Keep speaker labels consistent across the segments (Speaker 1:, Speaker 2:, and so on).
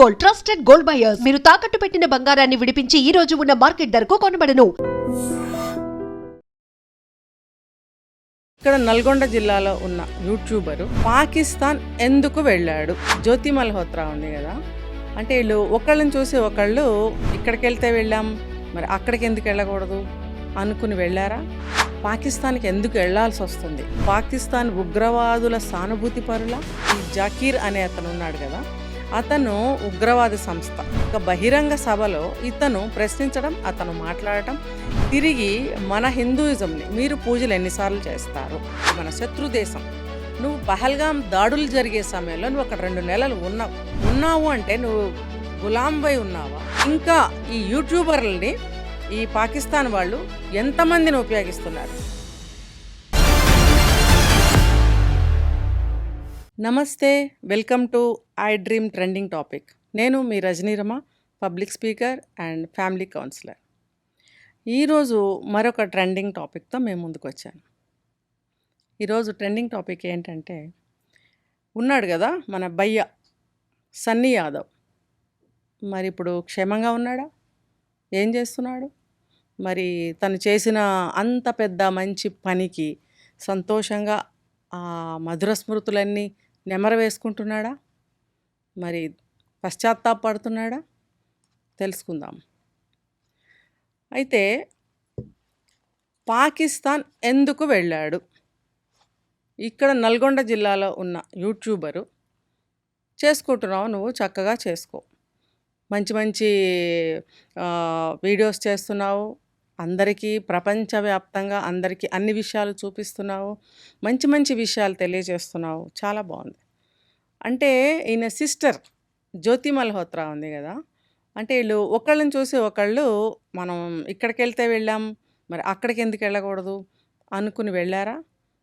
Speaker 1: Gold, trusted gold buyers. మీరు తాకట్టు పెట్టిన బంగారాన్ని విడిపించి ఈ రోజు ఉన్న మార్కెట్ ధరకు కొనబడను.
Speaker 2: ఇక్కడ నల్గొండ జిల్లాలో ఉన్న యూట్యూబరు పాకిస్తాన్ ఎందుకు వెళ్ళాడు? జ్యోతి మల్హోత్రా ఉంది కదా, అంటే వీళ్ళు ఒకళ్ళని చూసి ఒకళ్ళు ఇక్కడికి వెళ్తే వెళ్ళాం, మరి అక్కడికి ఎందుకు వెళ్ళకూడదు అనుకుని వెళ్ళారా? పాకిస్తాన్కి ఎందుకు వెళ్లాల్సి వస్తుంది? పాకిస్తాన్ ఉగ్రవాదుల సానుభూతి పరుల ఈ జాకీర్ అనే అతను ఉన్నాడు కదా, అతను ఉగ్రవాద సంస్థ ఒక బహిరంగ సభలో ఇతను ప్రశ్నించడం, అతను మాట్లాడటం, తిరిగి మన హిందూయిజంని మీరు పూజలు ఎన్నిసార్లు చేస్తారు, మన శత్రు దేశం, నువ్వు పహల్గాం దాడులు జరిగే సమయంలో నువ్వు అక్కడ 2 నెలలు ఉన్నావు అంటే నువ్వు గులాంబై ఉన్నావా? ఇంకా ఈ యూట్యూబర్లని ఈ పాకిస్తాన్ వాళ్ళు ఎంతమందిని ఉపయోగిస్తున్నారు? నమస్తే, welcome to I dream trending topic. నేను మీ Rajanirama, public speaker and family counsellor. ఈరోజు మరొక ట్రెండింగ్ టాపిక్తో మేము ముందుకు వచ్చాను. ఈరోజు ట్రెండింగ్ టాపిక్ ఏంటంటే, ఉన్నాడు కదా మన భయ్య సన్నీ యాదవ్, మరి ఇప్పుడు క్షేమంగా ఉన్నాడా? ఏం చేస్తున్నాడు? మరి తను చేసిన అంత పెద్ద మంచి పనికి సంతోషంగా ఆ మధుర స్మృతులన్నీ నెమర వేసుకుంటున్నాడా? మరి పశ్చాత్తాపడుతున్నాడా? తెలుసుకుందాం. అయితే పాకిస్తాన్ ఎందుకు వెళ్ళాడు? ఇక్కడ నల్గొండ జిల్లాలో ఉన్న యూట్యూబరు చేసుకుంటున్నావు, నువ్వు చక్కగా చేసుకో, మంచి మంచి వీడియోస్ చేస్తున్నావు, అందరికీ ప్రపంచవ్యాప్తంగా అందరికీ అన్ని విషయాలు చూపిస్తున్నావు, మంచి మంచి విషయాలు తెలియజేస్తున్నావు, చాలా బాగుంది. అంటే ఈయన సిస్టర్ జ్యోతి మల్హోత్రా ఉంది కదా, అంటే వీళ్ళు ఒకళ్ళని చూసి ఒకళ్ళు మనం ఇక్కడికి వెళ్తే వెళ్ళాం, మరి అక్కడికి ఎందుకు వెళ్ళకూడదు అనుకుని వెళ్ళారా?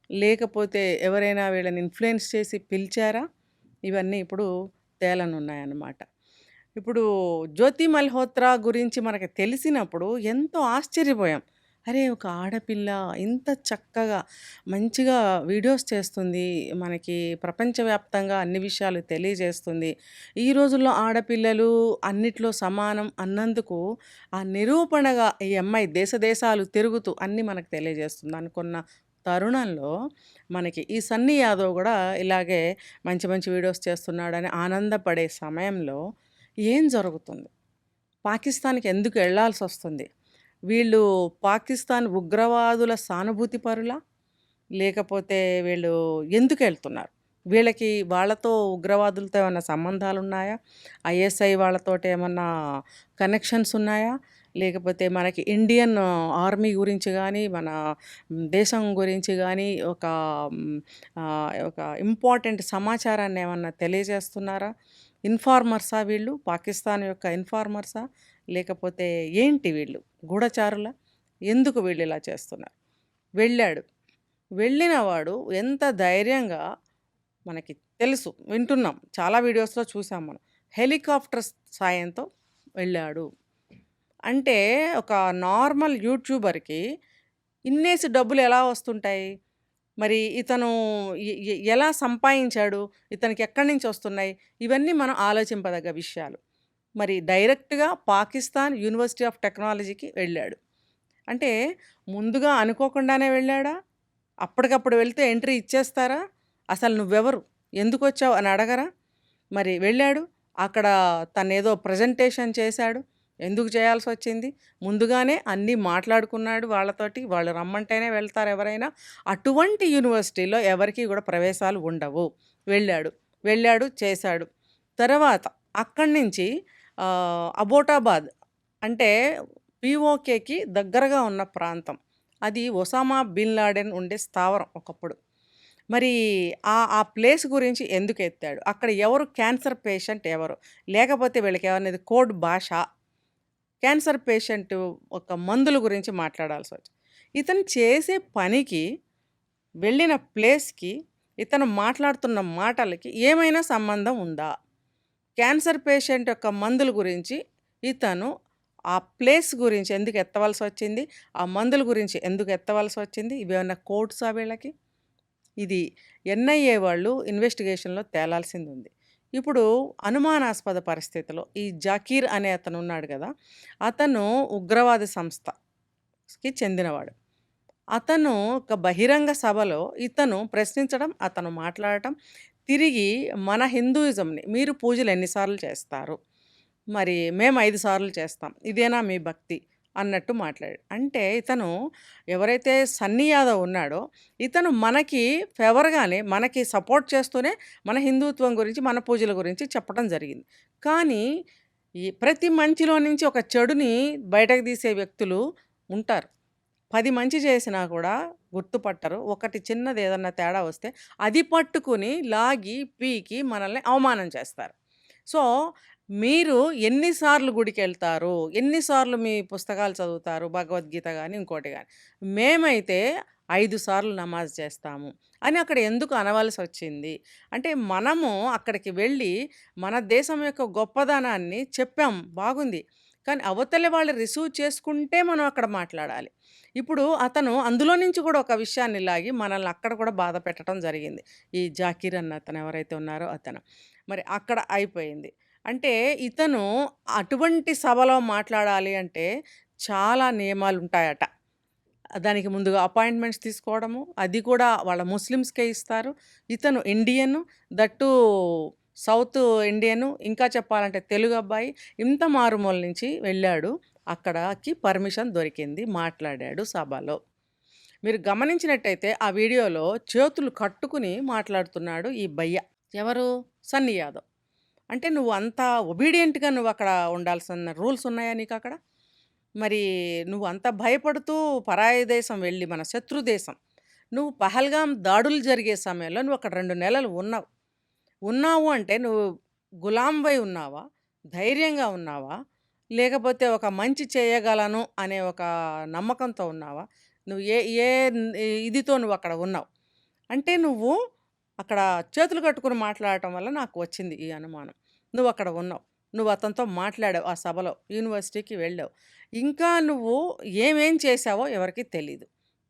Speaker 2: లేకపోతే ఎవరైనా వీళ్ళని ఇన్ఫ్లుయెన్స్ చేసి పిలిచారా? ఇవన్నీ ఇప్పుడు తేలనున్నాయన్నమాట. ఇప్పుడు జ్యోతి మల్హోత్రా గురించి మనకు తెలిసినప్పుడు ఎంతో ఆశ్చర్యపోయాం. అరే, ఒక ఆడపిల్ల ఇంత చక్కగా మంచిగా వీడియోస్ చేస్తుంది, మనకి ప్రపంచవ్యాప్తంగా అన్ని విషయాలు తెలియజేస్తుంది, ఈ రోజుల్లో ఆడపిల్లలు అన్నిట్లో సమానం అన్నందుకు ఆ నిరూపణగా ఈ అమ్మాయి దేశాలు తిరుగుతూ అన్నీ మనకు తెలియజేస్తుంది అనుకున్న తరుణంలో మనకి ఈ సన్నీ యాదవ్ కూడా ఇలాగే మంచి మంచి వీడియోస్ చేస్తున్నాడని ఆనందపడే సమయంలో ఏం జరుగుతుంది? పాకిస్తాన్కి ఎందుకు వెళ్లాల్సి వస్తుంది? వీళ్ళు పాకిస్తాన్ ఉగ్రవాదుల సానుభూతి పరులా, లేకపోతే వీళ్ళు ఎందుకు వెళ్తున్నారు? వీళ్ళకి వాళ్ళతో ఉగ్రవాదులతో ఏమన్నా సంబంధాలు ఉన్నాయా? ఐఎస్ఐ వాళ్ళతో ఏమన్నా కనెక్షన్స్ ఉన్నాయా? లేకపోతే మనకి ఇండియన్ ఆర్మీ గురించి కానీ మన దేశం గురించి కానీ ఒక ఇంపార్టెంట్ సమాచారాన్ని ఏమన్నా తెలియజేస్తున్నారా? ఇన్ఫార్మర్సా వీళ్ళు? పాకిస్తాన్ యొక్క ఇన్ఫార్మర్సా? లేకపోతే ఏంటి వీళ్ళు గూఢచారులా? ఎందుకు వీళ్ళు ఇలా చేస్తున్నారు? వెళ్ళాడు, వెళ్ళిన వాడు ఎంత ధైర్యంగా మనకి తెలుసు, వింటున్నాం, చాలా వీడియోస్లో చూసాం మనం, హెలికాప్టర్ సాయంతో వెళ్ళాడు. అంటే ఒక నార్మల్ యూట్యూబర్కి ఇన్నేసి డబ్బులు ఎలా వస్తుంటాయి? మరి ఇతను ఎలా సంపాదించాడు? ఇతనికి ఎక్కడి నుంచి వస్తున్నాయి? ఇవన్నీ మనం ఆలోచింపదగ్గ విషయాలు. మరి డైరెక్ట్గా పాకిస్తాన్ యూనివర్సిటీ ఆఫ్ టెక్నాలజీకి వెళ్ళాడు. అంటే ముందుగా అనుకోకుండానే వెళ్ళాడా? అప్పటికప్పుడు వెళ్తే ఎంట్రీ ఇచ్చేస్తారా? అసలు నువ్వెవరు, ఎందుకు వచ్చావు అని అడగరా? మరి వెళ్ళాడు, అక్కడ తనేదో ప్రజెంటేషన్ చేశాడు. ఎందుకు చేయాల్సి వచ్చింది? ముందుగానే అన్నీ మాట్లాడుకున్నాడు వాళ్ళతోటి, వాళ్ళు రమ్మంటేనే వెళ్తారు ఎవరైనా. అటువంటి యూనివర్సిటీలో ఎవరికి కూడా ప్రవేశాలు ఉండవు. వెళ్ళాడు చేశాడు. తర్వాత అక్కడి నుంచి అబోటాబాద్ అంటే పిఓకేకి దగ్గరగా ఉన్న ప్రాంతం, అది ఒసామా బిన్ లాడెన్ ఉండే స్థావరం ఒకప్పుడు. మరి ఆ ప్లేస్ గురించి ఎందుకు ఎత్తాడు? అక్కడ ఎవరు క్యాన్సర్ పేషెంట్ ఎవరు? లేకపోతే వీళ్ళకి ఏమనేది కోడ్ భాష, క్యాన్సర్ పేషెంట్ ఒక మందుల గురించి మాట్లాడాల్సి వచ్చింది. ఇతను చేసే పనికి, వెళ్ళిన ప్లేస్కి, ఇతను మాట్లాడుతున్న మాటలకి ఏమైనా సంబంధం ఉందా? క్యాన్సర్ పేషెంట్ యొక్క మందుల గురించి ఇతను ఆ ప్లేస్ గురించి ఎందుకు ఎత్తవలసి వచ్చింది? ఆ మందుల గురించి ఎందుకు ఎత్తవలసి వచ్చింది? ఇవేమన్నా కోడ్సా వీళ్ళకి? ఇది ఎన్ఐఏ వాళ్ళు ఇన్వెస్టిగేషన్లో తేలాల్సింది ఉంది. ఇప్పుడు అనుమానాస్పద పరిస్థితిలో ఈ జకీర్ అనే అతను ఉన్నాడు కదా! అతను ఉగ్రవాద సంస్థకి చెందినవాడు. అతను ఒక బహిరంగ సభలో ఇతను ప్రశ్నించడం, అతను మాట్లాడటం, తిరిగి మన హిందూయిజంని మీరు పూజలు ఎన్ని సార్లు చేస్తారు? మరి మేము 5 సార్లు చేస్తాం. ఇదేనా మీ భక్తి? అన్నట్టు మాట్లాడాడు. అంటే ఇతను ఎవరైతే సన్నీ యాదవ్ ఉన్నాడో, ఇతను మనకి ఫేవర్‌గానే మనకి సపోర్ట్ చేస్తూనే మన హిందుత్వం గురించి, మన పూజల గురించి చెప్పడం జరిగింది. కానీ ఈ ప్రతి మంచిలో నుంచి ఒక చెడుని బయటకు తీసే వ్యక్తులు ఉంటారు. 10 మంచి చేసినా కూడా గుర్తుపట్టరు. ఒకటి చిన్నది ఏదన్నా తేడా వస్తే అది పట్టుకుని లాగి, పీకి మనల్ని అవమానం చేస్తారు. సో, మీరు ఎన్ని సార్లు గుడికెళ్తారు? ఎన్ని సార్లు మీ పుస్తకాలు చదువుతారు? భగవద్గీత గాని, ఇంకోటి గాని. మేమైతే 5 సార్లు నమాజ్ చేస్తాము అని అక్కడ ఎందుకు అనవలసొచ్చింది? అంటే మనము అక్కడికి వెళ్ళి మన దేశం యొక్క గొప్పదనాన్ని చెప్పాం బాగుంది. కానీ అవతలి వాళ్ళు రిసీవ్ చేసుకుంటే మనం అక్కడ మాట్లాడాలి. ఇప్పుడు అతను అందులో నుంచి కూడా ఒక విషయాన్ని లాగి మనల్ని అక్కడ కూడా బాధ పెట్టడం జరిగింది. ఈ జాకీర్ అన్న అతను ఎవరైతే ఉన్నారో అతను. మరి అక్కడ అయిపోయింది. అంటే ఇతను అటువంటి సభలో మాట్లాడాలి అంటే చాలా నియమాలుంటాయట. దానికి ముందుగా అపాయింట్మెంట్స్ తీసుకోవడము, అది కూడా వాళ్ళ ముస్లిమ్స్‌కే ఇస్తారు. ఇతను Indian, that two south Indian, ఇంకా చెప్పాలంటే తెలుగు అబ్బాయి. ఇంత మారుమూల నుంచి వెళ్ళాడు. అక్కడకి పర్మిషన్ దొరికింది. మాట్లాడాడు సభలో. మీరు గమనించినట్టయితే ఆ వీడియోలో చేతులు కట్టుకుని మాట్లాడుతున్నాడు ఈ బయ్య. ఎవరు? సన్నీ యాదవ్. అంటే నువ్వు అంత ఒబీడియంట్‌గా నువ్వక్కడ ఉండాల్సిన రూల్స్ ఉన్నాయా నీకక్కడ? మరి నువ్వు అంత భయపడుతూ పరాయి దేశం వెళ్ళి, మన శత్రు దేశం, నువ్వు పహల్గాం దాడులు జరిగే సమయంలో నువ్వు అక్కడ 2 నెలలు ఉన్నావు. ఉన్నావు అంటే నువ్వు గులాంవై ఉన్నావా? ధైర్యంగా ఉన్నావా? లేకపోతే ఒక మంచి చేయగలను అనే ఒక నమ్మకంతో ఉన్నావా? నువ్వు ఏ ఏ ఇదితో నువ్వక్కడ ఉన్నావు? అంటే నువ్వు అక్కడ చేతులు కట్టుకొని మాట్లాడటం వల్ల నాకు వచ్చింది ఈ అనుమానం. నువ్వక్కడ ఉన్నావు. నువ్వు అతనితో మాట్లాడావు ఆ సభలో. యూనివర్సిటీకి వెళ్ళావు. ఇంకా నువ్వు ఏమేం చేశావో ఎవరికీ తెలీదు.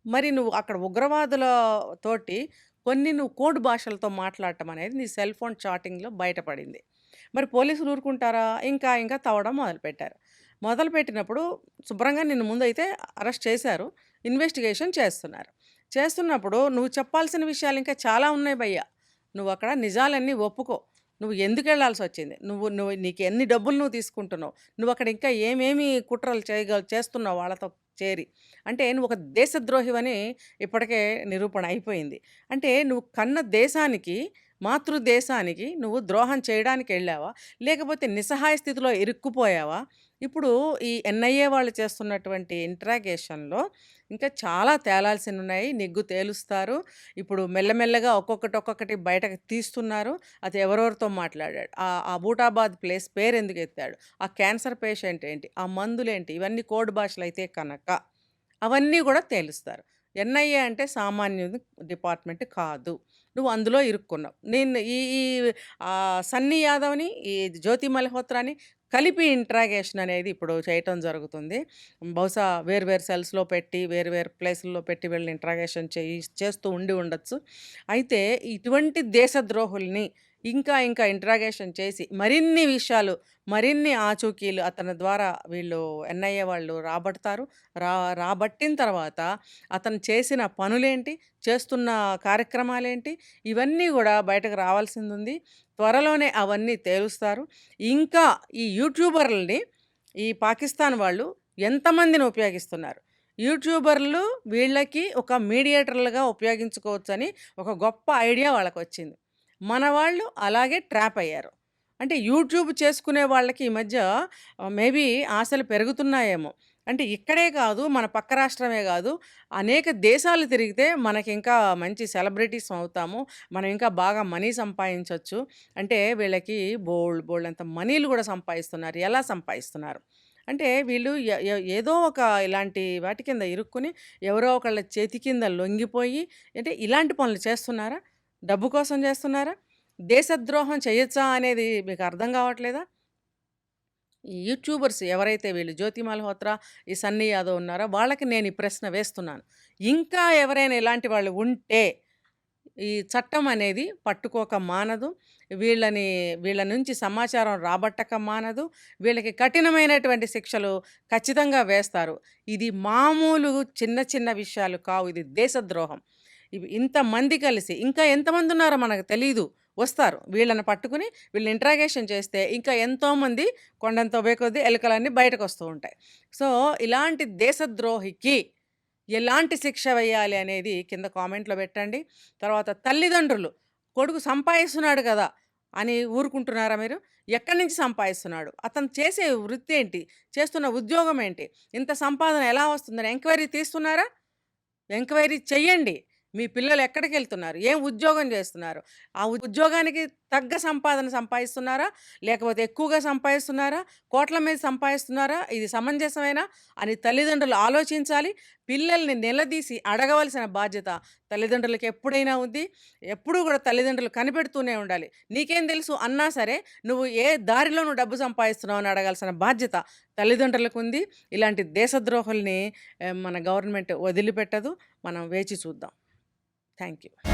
Speaker 2: మరి నువ్వు అక్కడ ఉగ్రవాదుల తోటి కొన్ని నువ్వు కోడ్ భాషలతో మాట్లాడటం అనేది నీ సెల్ ఫోన్ చాటింగ్‌లో బయటపడింది. మరి పోలీసులు ఊరుకుంటారా? ఇంకా ఇంకా తవ్వడం మొదలుపెట్టారు. మొదలుపెట్టినప్పుడు శుభ్రంగా నిన్ను ముందైతే అరెస్ట్ చేశారు. ఇన్వెస్టిగేషన్ చేస్తున్నారు. చేస్తున్నప్పుడు నువ్వు చెప్పాల్సిన విషయాలు ఇంకా చాలా ఉన్నాయి భయ్యా. నువ్వక్కడ నిజాలన్నీ ఒప్పుకో. నువ్వు ఎందుకెళ్ళాల్సొచ్చింది? నువ్వు నువ్వు నీకు ఎన్ని డబ్బులు నువ్వు తీసుకుంటున్నావు? నువ్వక్కడ ఇంకా ఏమేమి కుట్రలు చేస్తున్నావు వాళ్ళతో చేరి? అంటే నువ్వు ఒక దేశద్రోహివని ఇప్పటికే నిరూపణ అయిపోయింది. అంటే నువ్వు కన్న దేశానికి, మాతృదేశానికి నువ్వు ద్రోహం చేయడానికెళ్ళావా? లేకపోతే నిస్సహాయ స్థితిలో ఇరుక్కుపోయావా? ఇప్పుడు ఈ ఎన్ఐఏ వాళ్ళు చేస్తున్నటువంటి ఇంట్రాగేషన్‌లో ఇంకా చాలా తేలాల్సినున్నాయి. నిగ్గు తేలుస్తారు. ఇప్పుడు మెల్లమెల్లగా ఒక్కొక్కటి బయటకు తీస్తున్నారు. అది ఎవరెవరితో మాట్లాడాడు? అబూటాబాద్ ప్లేస్ పేరెందుకు ఎత్తాడు? ఆ క్యాన్సర్ పేషెంట్ ఏంటి? ఆ మందులేంటి? ఇవన్నీ కోడ్ భాషలైతే కనక అవన్నీ గూడా తేలుస్తారు. ఎన్ఐఏ అంటే సామాన్యుది డిపార్ట్‌మెంట్ కాదు. నువ్వు అందులో ఇరుక్కున్నావు. నేను ఈ ఈ సన్నీ యాదవ్‌ని, ఈ జ్యోతి మల్హోత్రాని కలిపి ఇంట్రాగేషన్ అనేది ఇప్పుడు చేయటం జరుగుతుంది. బహుశా వేరు వేరు సెల్స్‌లో పెట్టి, వేరు వేరు ప్లేసుల్లో పెట్టి వీళ్ళని ఇంట్రాగేషన్ చేస్తూ ఉండి ఉండొచ్చు. అయితే ఇటువంటి దేశద్రోహుల్ని ఇంకా ఇంకా ఇంట్రాగేషన్ చేసి మరిన్ని విషయాలు, మరిన్ని ఆచూకీలు అతని ద్వారా వీళ్ళు ఎన్ఐఏ వాళ్ళు రాబడతారు. రాబట్టిన తర్వాత అతను చేసిన పనులేంటి, చేస్తున్న కార్యక్రమాలేంటి, ఇవన్నీ గూడా బయటకు రావాల్సిందుంది. త్వరలోనే అవన్నీ తేలుస్తారు. ఇంకా ఈ యూట్యూబర్లని ఈ పాకిస్తాన్ వాళ్ళు ఎంతమందిని ఉపయోగిస్తున్నారు. యూట్యూబర్లు వీళ్ళకి ఒక మీడియేటర్లుగా ఉపయోగించుకోవచ్చని ఒక గొప్ప ఐడియా వాళ్ళకొచ్చింది. మన వాళ్ళు అలాగే ట్రాప్ అయ్యారు. అంటే యూట్యూబ్ చేసుకునే వాళ్ళకి ఈ మధ్య మేబీ ఆశలు పెరుగుతున్నాయేమో. అంటే ఇక్కడే కాదు, మన పక్క రాష్ట్రమే కాదు, అనేక దేశాలు తిరిగితే మనకింకా మంచి సెలబ్రిటీస్ అవుతాము. మనం ఇంకా బాగా మనీ సంపాదించొచ్చు. అంటే వీళ్ళకి బోలెడంత మనీలు కూడా సంపాదిస్తున్నారు. ఎలా సంపాదిస్తున్నారు? అంటే వీళ్ళు ఏదో ఒక ఇలాంటి వాటి కింద ఇరుక్కుని ఎవరో ఒకళ్ళ చేతి కింద లొంగిపోయి అంటే ఇలాంటి పనులు చేస్తున్నారా? డబ్బు కోసం చేస్తున్నారా? దేశద్రోహం చేయొచ్చా అనేది మీకు అర్థం కావట్లేదా? ఈ యూట్యూబర్స్ ఎవరైతే వీళ్ళు 'జ్యోతి మల్హోత్రా', ఈ 'సన్నీ యాదవ్' ఉన్నారో వాళ్ళకి నేను ఈ ప్రశ్న వేస్తున్నాను. ఇంకా ఎవరైనా ఇలాంటి వాళ్ళు ఉంటే ఈ చట్టం అనేది పట్టుకోక మానదు. వీళ్ళ నుంచి సమాచారం రాబట్టక మానదు. వీళ్ళకి కఠినమైనటువంటి శిక్షలు ఖచ్చితంగా వేస్తారు. ఇది మామూలు చిన్న చిన్న విషయాలు కావు. ఇది దేశద్రోహం. ఇవి ఇంతమంది కలిసి ఇంకా ఎంతమంది ఉన్నారో మనకు తెలీదు. వస్తారు. వీళ్ళని పట్టుకుని వీళ్ళని ఇంట్రాగేషన్ చేస్తే ఇంకా ఎంతోమంది కొండంత కొద్దీ ఎలుకలన్నీ బయటకొస్తూ ఉంటాయి. సో, ఇలాంటి దేశద్రోహికి ఎలాంటి శిక్ష వేయాలి అనేది కింద కామెంట్‌లో పెట్టండి. తర్వాత తల్లిదండ్రులు, కొడుకు సంపాదిస్తున్నాడు కదా! అని ఊరుకుంటున్నారా మీరు? ఎక్కడి నుంచి సంపాదిస్తున్నాడు? అతను చేసే వృత్తి ఏంటి? చేస్తున్న ఉద్యోగం ఏంటి? ఇంత సంపాదన ఎలా వస్తుందని ఎంక్వైరీ తీస్తున్నారా? ఎంక్వైరీ చెయ్యండి. మీ పిల్లలు ఎక్కడికెళ్తున్నారు? ఏం ఉద్యోగం చేస్తున్నారు? ఆ ఉద్యోగానికి తగ్గ సంపాదన సంపాదిస్తున్నారా? లేకపోతే ఎక్కువగా సంపాదిస్తున్నారా? కోట్ల మీద సంపాదిస్తున్నారా? ఇది సమంజసమేనా? అని తల్లిదండ్రులు ఆలోచించాలి. పిల్లల్ని నిలదీసి అడగవలసిన బాధ్యత తల్లిదండ్రులకి ఎప్పుడైనా ఉంది. ఎప్పుడూ కూడా తల్లిదండ్రులు కనిపెడుతూనే ఉండాలి. నీకేం తెలుసు అన్నా సరే, నువ్వు ఏ దారిలో నువ్వు డబ్బు సంపాదిస్తున్నావు అని అడగాల్సిన బాధ్యత తల్లిదండ్రులకుంది. ఇలాంటి దేశద్రోహుల్ని మన గవర్నమెంట్ వదిలిపెట్టదు. మనం వేచి చూద్దాం. Thank you.